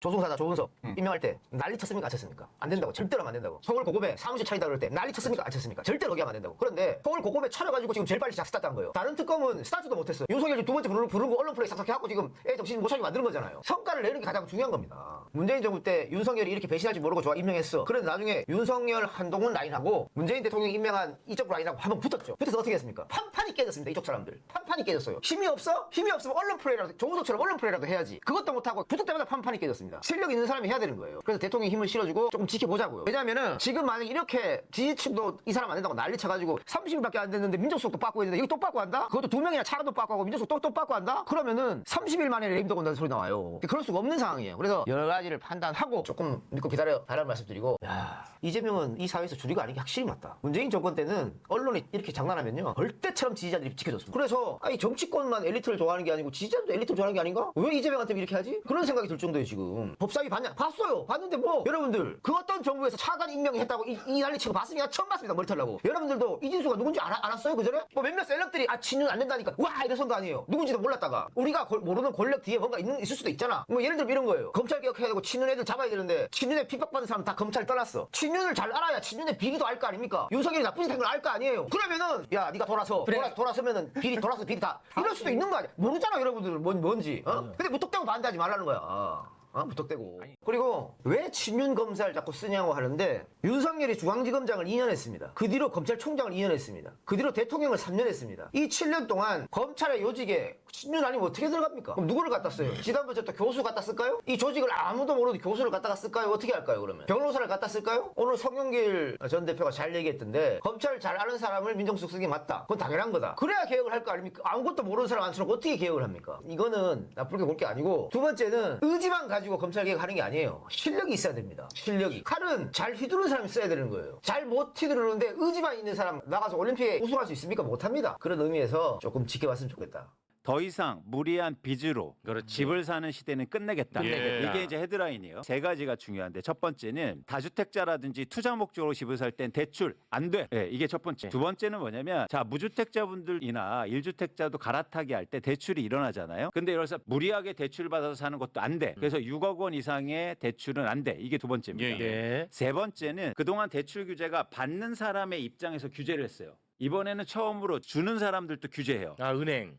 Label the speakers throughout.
Speaker 1: 조승사다 조은석 임명할 때 난리 쳤습니까 안 쳤습니까? 안 된다고. 절대로 안 된다고. 서울 고급에 사무실 차리다 그럴 때 난리 쳤습니까 안 쳤습니까? 절대로 그게 안 된다고. 그런데 서울 고급에 차려가지고 지금 제일 빨리 스타트한 거예요. 다른 특검은 스타트도 못했어. 윤석열이 두 번째 부르고 언론 플레이 싹싹 해갖고 지금 애 정신 못 차리게 만드는 거잖아요. 성과를 내는 게 가장 중요한 겁니다. 문재인 정부 때 윤석열이 이렇게 배신할지 모르고 좋아 임명했어. 그런데 나중에 윤석열 한동훈 라인하고 문재인 대통령이 임명한 이쪽 라인하고 한번 붙었죠. 붙어서 어떻게 했습니까? 판판이 깨졌습니다. 이쪽 사람들 판판이 깨졌어요. 힘이 없어? 힘이 없으면 언론 플레이라도 조은석처럼 언론 플레이라도 해야지. 그것도 못하고 붙을 때마다 판판이 깨졌습니다. 실력 있는 사람이 해야 되는 거예요. 그래서 대통령이 힘을 실어주고 조금 지켜보자고요. 왜냐면은 지금 만약에 이렇게 지지층도 이 사람 안 된다고 난리 쳐가지고 30일밖에 안 됐는데 민족수석도 빠꾸 했는데 여기 또 빠꾸 한다? 그것도 2명이나 차라도 빠꾸 하고 민족수석 또 빠꾸 한다? 그러면은 30일 만에 레임덕 온다는 소리 나와요. 그럴 수가 없는 상황이에요. 그래서 여러 가지를 판단하고 조금 믿고 기다려달라는 말씀드리고, 야, 이재명은 이 사회에서 주류가 아닌 게 확실히 맞다. 문재인 정권 때는 언론이 이렇게 장난하면요 벌떼처럼 지지자들이 지켜줬습니다. 그래서 아니 정치권만 엘리트를 좋아하는 게 아니고 지지자도 엘리트를 좋아하는 게 아닌가? 왜 이재명한테 이렇게 하지? 그런 생각이 들 정도예요. 지금 법사위 봤냐? 봤어요. 봤는데 뭐 여러분들 그 어떤 정부에서 차관 임명했다고 이 난리 치고 봤습니까? 처음 봤습니다. 머리 털라고. 여러분들도 이진수가 누군지 알았어요? 그전에? 뭐 몇몇 셀럽들이 친윤 안 된다니까 와 이래선 거 아니에요. 누군지도 몰랐다가 우리가 모르는 권력 뒤에 뭔가 있을 수도 있잖아. 뭐 예를 들면 이런 거예요. 검찰 개혁해야 되고 친윤 애들 잡아야 되는데 친윤에 핍박받은 사람 다 검찰 떠났어. 친윤을 잘 알아야 친윤의 비리도 알 거 아닙니까? 윤석열이 나쁜 짓 한 걸 알 거 아니에요. 그러면은 야 네가 돌아서 그래. 돌아서면은 비리 다 이럴 수도 있는 거 아니야. 모르잖아 여러분들 뭔지. 근데 무턱대고 반대하지 말라는 거야. 무턱대고. 그리고 왜 친윤 검사를 자꾸 쓰냐고 하는데 윤석열이 중앙지검장을 2년 했습니다. 그 뒤로 검찰총장을 2년 했습니다. 그 뒤로 대통령을 3년 했습니다. 이 7년 동안 검찰의 요직에 친윤 아니면 어떻게 들어갑니까? 그럼 누구를 갖다 써요? 지난번에 또 교수 갖다 쓸까요? 이 조직을 아무도 모르는 교수를 갖다가 쓸까요? 어떻게 할까요 그러면? 변호사를 갖다 쓸까요? 오늘 성영길 전 대표가 잘 얘기했던데 검찰 잘 아는 사람을 민정수석 쓰는 게 맞다. 그건 당연한 거다. 그래야 개혁을 할 거 아닙니까? 아무것도 모르는 사람 앉혀놓고 어떻게 개혁을 합니까? 이거는 나쁘게 볼 게 아니고, 두 번째는 의지만 가지고 검찰 개혁하는 게 아니에요. 실력이 있어야 됩니다. 실력이. 칼은 잘 휘두르는 사람이 써야 되는 거예요. 잘 못 휘두르는데 의지만 있는 사람 나가서 올림픽에 우승할 수 있습니까? 못합니다. 그런 의미에서 조금 지켜봤으면 좋겠다.
Speaker 2: 더 이상 무리한 빚으로
Speaker 3: 그렇지.
Speaker 2: 집을 사는 시대는 끝내겠다. 이게 이제 헤드라인이에요. 세 가지가 중요한데, 첫 번째는 다주택자라든지 투자 목적으로 집을 살 땐 대출 안 돼. 네, 이게 첫 번째. 두 번째는 뭐냐면, 자, 무주택자분들이나 1주택자도 갈아타기 할 때 대출이 일어나잖아요. 근데 그래서 무리하게 대출 받아서 사는 것도 안 돼. 그래서 6억 원 이상의 대출은 안 돼. 이게 두 번째입니다.
Speaker 3: 예.
Speaker 2: 세 번째는 그동안 대출 규제가 받는 사람의 입장에서 규제를 했어요. 이번에는 처음으로 주는 사람들도 규제해요.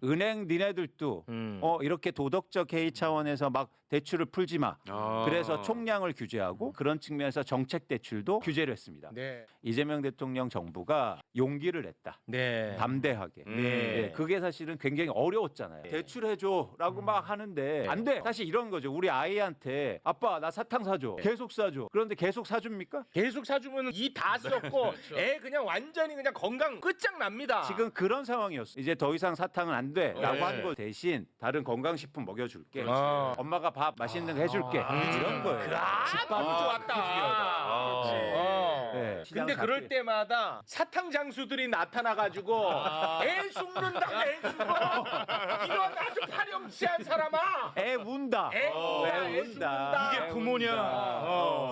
Speaker 3: 은행
Speaker 2: 니네들도 이렇게 도덕적 해이 차원에서 막 대출을 풀지 마. 그래서 총량을 규제하고 그런 측면에서 정책 대출도 규제를 했습니다.
Speaker 3: 네.
Speaker 2: 이재명 대통령 정부가 용기를 냈다.
Speaker 3: 네.
Speaker 2: 담대하게. 네, 그게 사실은 굉장히 어려웠잖아요. 대출해줘라고 막 하는데 안 돼. 사실 이런 거죠. 우리 아이한테 아빠 나 사탕 사줘. 계속 사줘. 그런데 계속 사줍니까?
Speaker 3: 계속 사주면 이 다 썼고 애 그냥 완전히 그냥 건강 끝장납니다.
Speaker 2: 지금 그런 상황이었어. 이제 더 이상 사탕은 안 돼라고 한 거 대신 다른 건강식품 먹여줄게. 엄마가 밥 맛있는 거 해줄게. 이런 거예요.
Speaker 3: 너무 좋았다.
Speaker 2: 네,
Speaker 3: 근데 그럴 때마다 사탕 장수들이 나타나가지고 애 죽는다, 애 죽어. 이런 아주 파렴치한 사람아.
Speaker 2: 애 운다.
Speaker 3: 애 운다.
Speaker 2: 운다.
Speaker 3: 이게 부모냐.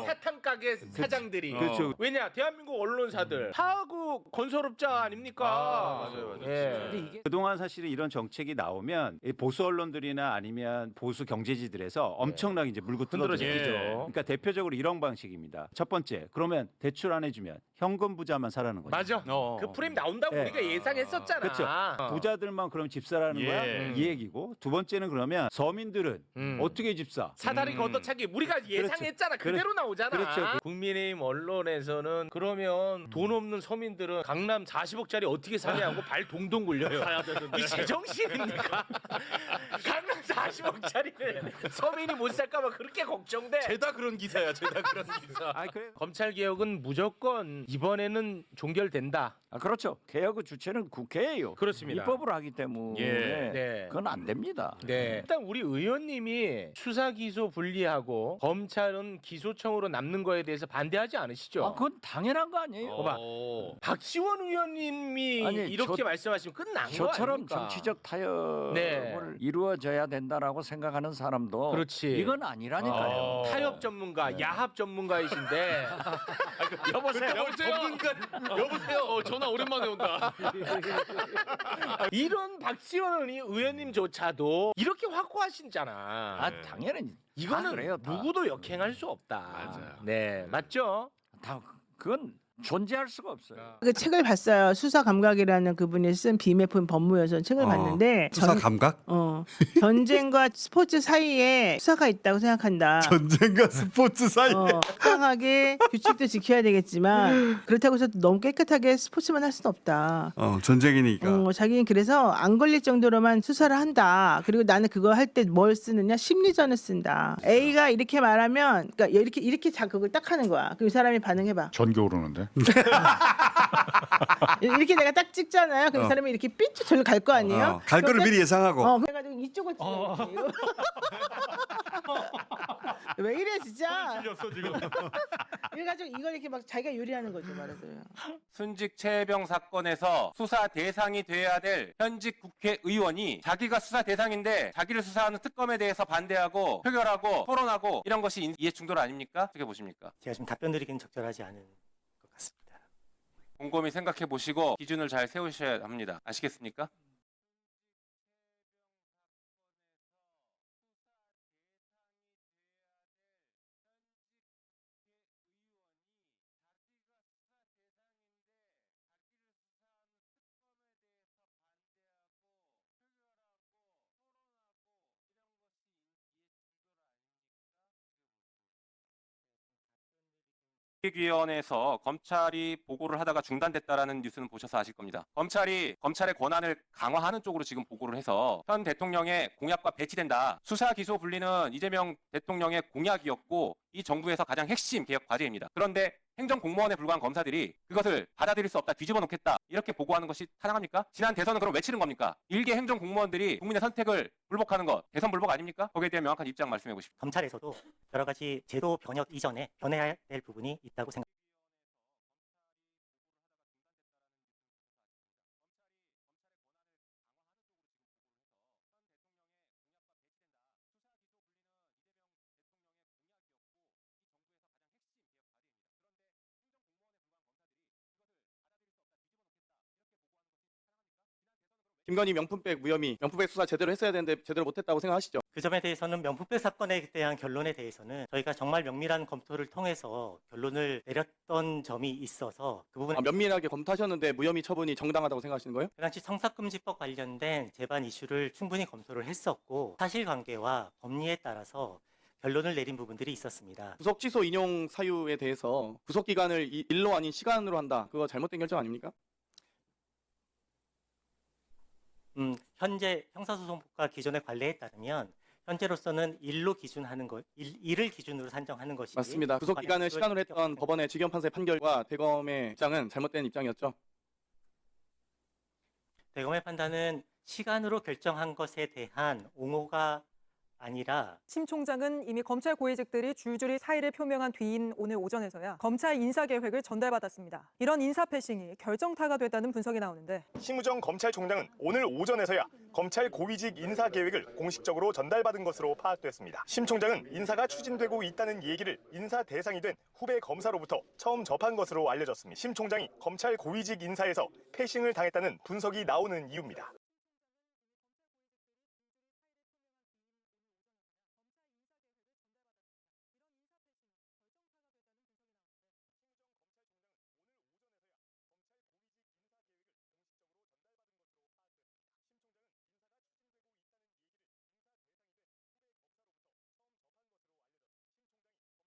Speaker 3: 사탕 가게 사장들이.
Speaker 2: 그렇죠.
Speaker 3: 왜냐, 대한민국 언론사들 다 그 건설업자 아닙니까?
Speaker 4: 맞아요.
Speaker 3: 예.
Speaker 2: 그동안 사실은 이런 정책이 나오면 이 보수 언론들이나 아니면 보수 경제지들에서 엄청나게 이제 물고 뜯어지죠. 그러니까 대표적으로 이런 방식입니다. 첫 번째, 그러면 대출 안 해주면 현금 부자만 사라는 거죠.
Speaker 3: 맞아. 그 프레임 나온다고
Speaker 2: 네.
Speaker 3: 우리가 예상했었잖아.
Speaker 2: 그렇죠. 부자들만 그럼 집 사라는 거야? 이 얘기고. 두 번째는 그러면 서민들은 어떻게 집 사?
Speaker 3: 사다리 걷어차기 우리가 예상했잖아. 그대로 나오잖아.
Speaker 2: 그렇죠.
Speaker 3: 국민의힘 언론에서는 그러면 돈 없는 서민들은 강남 40억짜리 어떻게 사냐고 발 동동 굴려요. 이 제정신입니까? 강남 40억짜리는 서민이 못 살까봐 그렇게 걱정돼.
Speaker 4: 죄다 그런 기사야. 죄다 그런 기사.
Speaker 2: 그래.
Speaker 3: 검찰 개혁은 무조건 이번에는 종결된다.
Speaker 5: 그렇죠. 개혁의 주체는 국회예요.
Speaker 3: 그렇습니다.
Speaker 5: 입법을 하기 때문에
Speaker 3: 네.
Speaker 5: 그건 안 됩니다.
Speaker 3: 네. 일단 우리 의원님이 수사 기소 분리하고 검찰은 기소청으로 남는 거에 대해서 반대하지 않으시죠?
Speaker 5: 그건 당연한 거 아니에요.
Speaker 3: 봐봐. 박지원 의원님이
Speaker 5: 아니,
Speaker 3: 이렇게 말씀하시면 끝난 거
Speaker 5: 저처럼
Speaker 3: 아닙니까?
Speaker 5: 정치적 타협을
Speaker 3: 네.
Speaker 5: 이루어져야 된다라고 생각하는 사람도
Speaker 3: 그렇지.
Speaker 5: 이건 아니라니까요.
Speaker 3: 타협 전문가, 야합 전문가이신데
Speaker 4: 여보세요. 여보세요. 전화 오랜만에 온다.
Speaker 3: 이런 박지원 의원님조차도 이렇게 확고하시잖아.
Speaker 5: 당연히
Speaker 3: 이거는
Speaker 5: 그래요, 다.
Speaker 3: 누구도 역행할 수 없다.
Speaker 4: 맞아요.
Speaker 3: 네, 맞죠?
Speaker 5: 다 그건 존재할 수가 없어요.
Speaker 6: 그 책을 봤어요. 수사 감각이라는 그분이 쓴 비매품 법무여서 책을 봤는데
Speaker 7: 수사 감각?
Speaker 6: 전쟁과 스포츠 사이에 수사가 있다고 생각한다.
Speaker 7: 전쟁과 스포츠 사이.
Speaker 6: 적당하게 규칙도 지켜야 되겠지만 그렇다고 해서 너무 깨끗하게 스포츠만 할 수는 없다.
Speaker 7: 전쟁이니까.
Speaker 6: 자기는 그래서 안 걸릴 정도로만 수사를 한다. 그리고 나는 그거 할 때 뭘 쓰느냐? 심리전을 쓴다. A가 이렇게 말하면, 그러니까 이렇게 자 그걸 딱 하는 거야. 그럼 이 사람이 반응해봐.
Speaker 8: 전교 오르는데.
Speaker 6: 이렇게 내가 딱 찍잖아요. 그럼 이 사람이 이렇게 삐쭉 절로 갈 거 아니에요?
Speaker 7: 갈 거를 미리 예상하고.
Speaker 6: 그래가지고 이쪽을 찍어. 왜 이래 진짜? 그래가지고 이걸 이렇게 막 자기가 요리하는 거죠 말하자면.
Speaker 9: 순직 최혜병 사건에서 수사 대상이 돼야 될 현직 국회의원이 자기가 수사 대상인데 자기를 수사하는 특검에 대해서 반대하고 표결하고 토론하고 이런 것이 이해 충돌 아닙니까? 어떻게 보십니까?
Speaker 10: 제가 지금 답변 드리기는 적절하지 않은 것 같습니다.
Speaker 9: 곰곰이 생각해 보시고 기준을 잘 세우셔야 합니다. 아시겠습니까? 위원회에서 검찰이 보고를 하다가 중단됐다라는 뉴스는 보셔서 아실 겁니다. 검찰이 검찰의 권한을 강화하는 쪽으로 지금 보고를 해서 현 대통령의 공약과 배치된다. 수사 기소 분리는 이재명 대통령의 공약이었고 이 정부에서 가장 핵심 개혁 과제입니다. 그런데 행정공무원에 불과한 검사들이 그것을 받아들일 수 없다, 뒤집어 놓겠다 이렇게 보고하는 것이 타당합니까? 지난 대선은 그럼 왜 치른 겁니까? 일개 행정공무원들이 국민의 선택을 불복하는 것 대선 불복 아닙니까? 거기에 대한 명확한 입장 말씀해 보십시오.
Speaker 10: 검찰에서도 여러 가지 제도 변혁 이전에 변해야 될 부분이 있다고 생각합니다.
Speaker 11: 김건희 명품백 무혐의, 명품백 수사 제대로 했어야 되는데 제대로 못했다고 생각하시죠?
Speaker 10: 그 점에 대해서는 명품백 사건에 대한 결론에 대해서는 저희가 정말 면밀한 검토를 통해서 결론을 내렸던 점이 있어서 그 부분에
Speaker 11: 면밀하게 검토하셨는데 무혐의 처분이 정당하다고 생각하시는 거예요?
Speaker 10: 그 당시 청사금지법 관련된 재반 이슈를 충분히 검토를 했었고 사실관계와 법리에 따라서 결론을 내린 부분들이 있었습니다.
Speaker 11: 구속 취소 인용 사유에 대해서 구속 기간을 일로 아닌 시간으로 한다. 그거 잘못된 결정 아닙니까?
Speaker 10: 현재 형사소송법과 기존의 관례에 따르면 현재로서는 일로 기준하는 것, 일을 기준으로 산정하는 것이
Speaker 11: 맞습니다. 구속 기간을 시간으로 했던 법원의 직영 판사의 판결과 대검의 입장은 잘못된 입장이었죠.
Speaker 10: 대검의 판단은 시간으로 결정한 것에 대한 옹호가 아니라
Speaker 12: 심 총장은 이미 검찰 고위직들이 줄줄이 사의를 표명한 뒤인 오늘 오전에서야 검찰 인사 계획을 전달받았습니다. 이런 인사 패싱이 결정타가 됐다는 분석이 나오는데
Speaker 13: 심우정 검찰총장은 오늘 오전에서야 검찰 고위직 인사 계획을 공식적으로 전달받은 것으로 파악됐습니다. 심 총장은 인사가 추진되고 있다는 얘기를 인사 대상이 된 후배 검사로부터 처음 접한 것으로 알려졌습니다. 심 총장이 검찰 고위직 인사에서 패싱을 당했다는 분석이 나오는 이유입니다.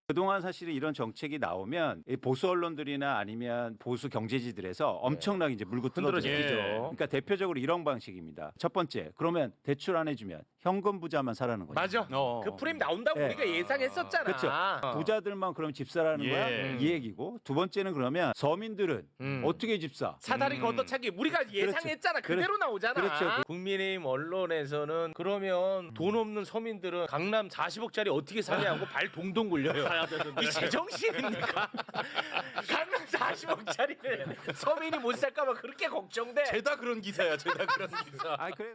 Speaker 2: 그동안 사실은 이런 정책이 나오면 이 보수 언론들이나 아니면 보수 경제지들에서 엄청나게 이제 물고 뜯어지죠. 그러니까 대표적으로 이런 방식입니다. 첫 번째, 그러면 대출 안 해주면 현금 부자만 사라는 거죠.
Speaker 3: 맞아. 그 프레임 나온다고
Speaker 2: 네.
Speaker 3: 우리가 예상했었잖아.
Speaker 2: 그렇죠. 부자들만 그럼 집 사라는 거야 이 얘기고, 두 번째는 그러면 서민들은 어떻게 집 사?
Speaker 3: 사다리 걷어차기 우리가 예상했잖아. 그대로 나오잖아.
Speaker 2: 그렇죠.
Speaker 3: 국민의힘 언론에서는 그러면 돈 없는 서민들은 강남 40억짜리 어떻게 사냐고 발 동동 굴려요. 이 제정신입니까? 강남 40억짜리를 서민이 못 살까봐 그렇게 걱정돼.
Speaker 4: 죄다 그런 기사야. 죄다 그런 기사.
Speaker 2: 그래.